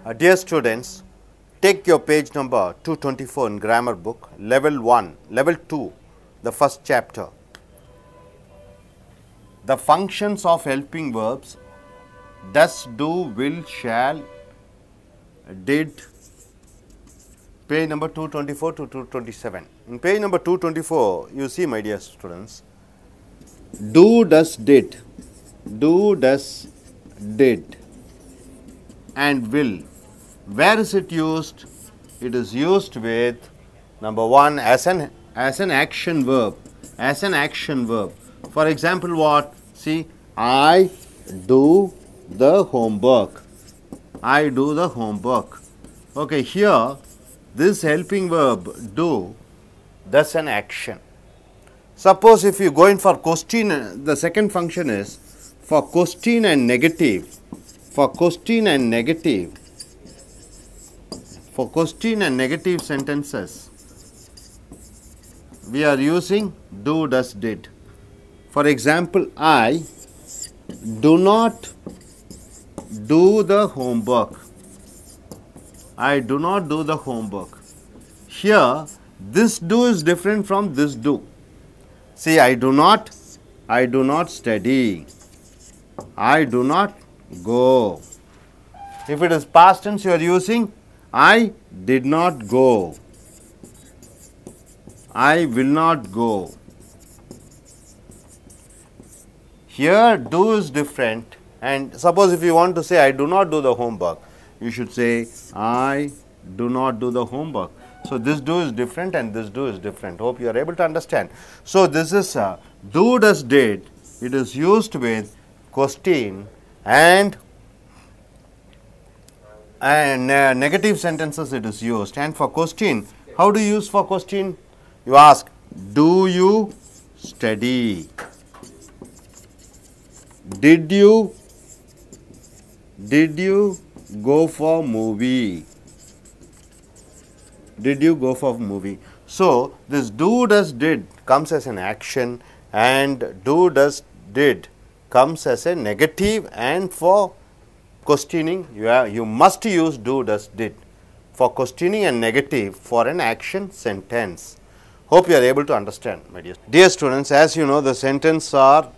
Dear students, take your page number 224 in grammar book, level 1, level 2, the first chapter. The functions of helping verbs does, do, will, shall, did, page number 224 to 227. In page number 224, you see, my dear students, do, does, did, and will. Where is it used? It is used with number 1 as an action verb. As an action verb. For example, what? See, I do the homework. I do the homework. Okay, here this helping verb do does an action. Suppose if you go in for question, the second function is for question and negative. For question and negative. For question and negative sentences, we are using do, does, did. For example, I do not do the homework. I do not do the homework. Here, this do is different from this do. See, I do not study. I do not go. If it is past tense, you are using I did not go. I will not go. Here do is different, and suppose if you want to say I do not do the homework, you should say I do not do the homework. So, this do is different and this do is different. Hope you are able to understand. So, this is do, does, did. It is used with question and negative sentences it is used. And for question, how do you use for question? You ask, do you study? Did you go for movie? Did you go for movie? So, this do, does, did comes as an action, and do, does, did comes as a negative, and for questioning, you must use do, does, did for questioning and negative for an action sentence. Hope you are able to understand, my dear. Dear students, as you know, the sentences are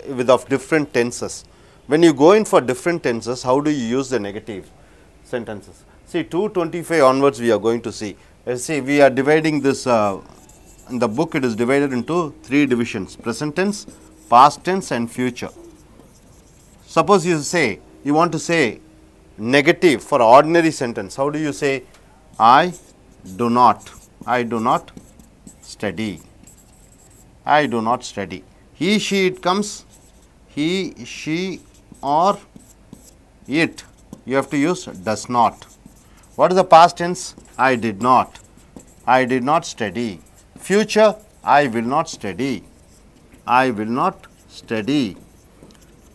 with of different tenses. When you go in for different tenses, how do you use the negative sentences? See, 225 onwards we are going to see. Let's see, we are dividing this, in the book it is divided into 3 divisions: present tense, past tense and future. Suppose you want to say negative for ordinary sentence. How do you say? I do not study. I do not study. He, she, it comes. He, she or it. You have to use does not. What is the past tense? I did not. I did not study. Future, I will not study. I will not study.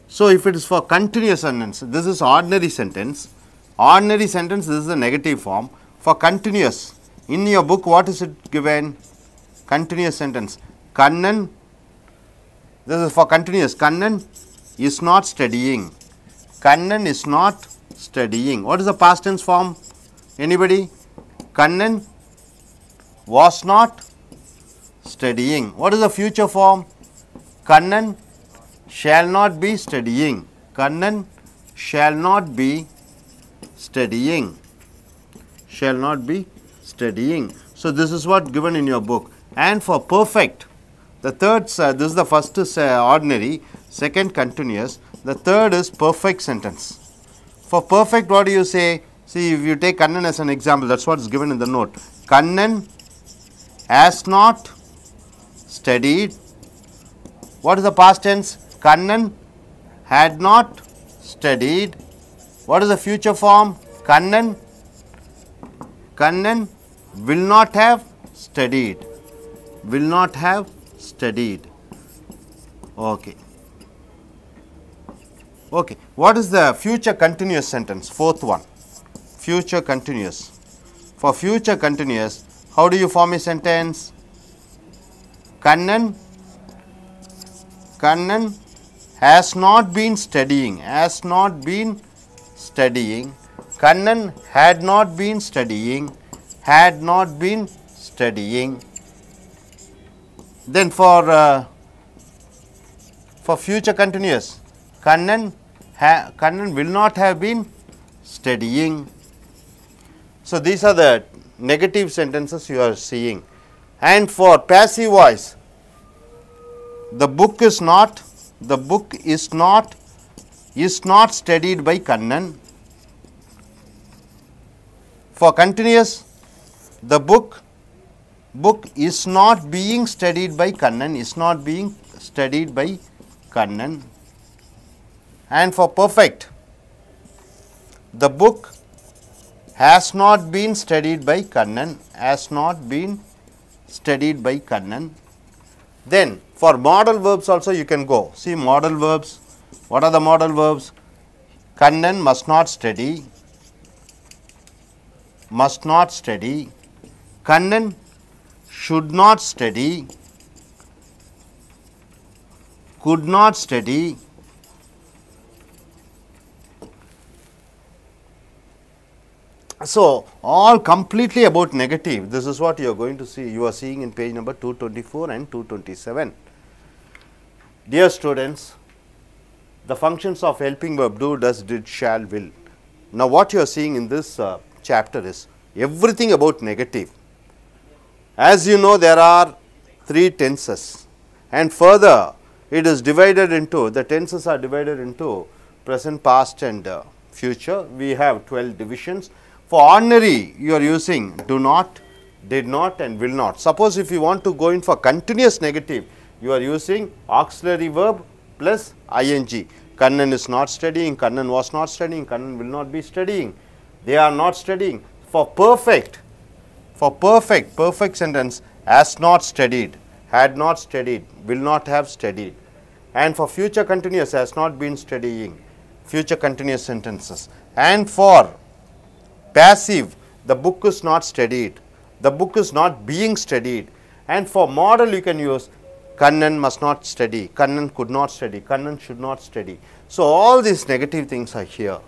So, if it is for continuous sentence, this is ordinary sentence. Ordinary sentence, this is the negative form. For continuous, in your book, what is it given? Continuous sentence. Kannan, this is for continuous. Kannan is not studying. Kannan is not studying. What is the past tense form? Anybody? Kannan was not studying. What is the future form? Kannan shall not be studying. Kannan shall not be studying. Shall not be studying. So, this is what given in your book. And for perfect, the third, this is the first is ordinary, second continuous, the third is perfect sentence. For perfect, what do you say? See, if you take Kannan as an example, that is what is given in the note. Kannan has not studied. What is the past tense? Kannan had not studied. What is the future form? Kannan will not have studied. Will not have studied. Okay. Okay. What is the future continuous sentence? Fourth one. Future continuous. For future continuous, how do you form a sentence? Kannan has not been studying. Has not been studying. Kannan had not been studying, had not been studying. Then for future continuous, Kannan will not have been studying. So, these are the negative sentences you are seeing. And for passive voice, the book is not studied by Kannan. For continuous, the book is not being studied by Kannan, is not being studied by Kannan. And for perfect, the book has not been studied by Kannan, has not been studied by Kannan. Then for modal verbs also you can go. See modal verbs. What are the modal verbs? Kannan must not study, must not study. Kannan should not study, could not study. So, all completely about negative. This is what you are going to see. You are seeing in page number 224 and 227. Dear students, the functions of helping verb do, does, did, shall, will. Now, what you are seeing in this chapter is everything about negative. As you know, there are 3 tenses, and further it is divided into, the tenses are divided into present, past and future. We have 12 divisions. For ordinary, you are using do not, did not and will not. Suppose if you want to go in for continuous negative, you are using auxiliary verb plus ing. Kannan is not studying, Kannan was not studying, Kannan will not be studying, they are not studying. For perfect sentence, has not studied, had not studied, will not have studied. And for future continuous, has not been studying, future continuous sentences. And for passive, the book is not studied, the book is not being studied. And for modal, you can use Kannan must not study, Kannan could not study, Kannan should not study. So, all these negative things are here.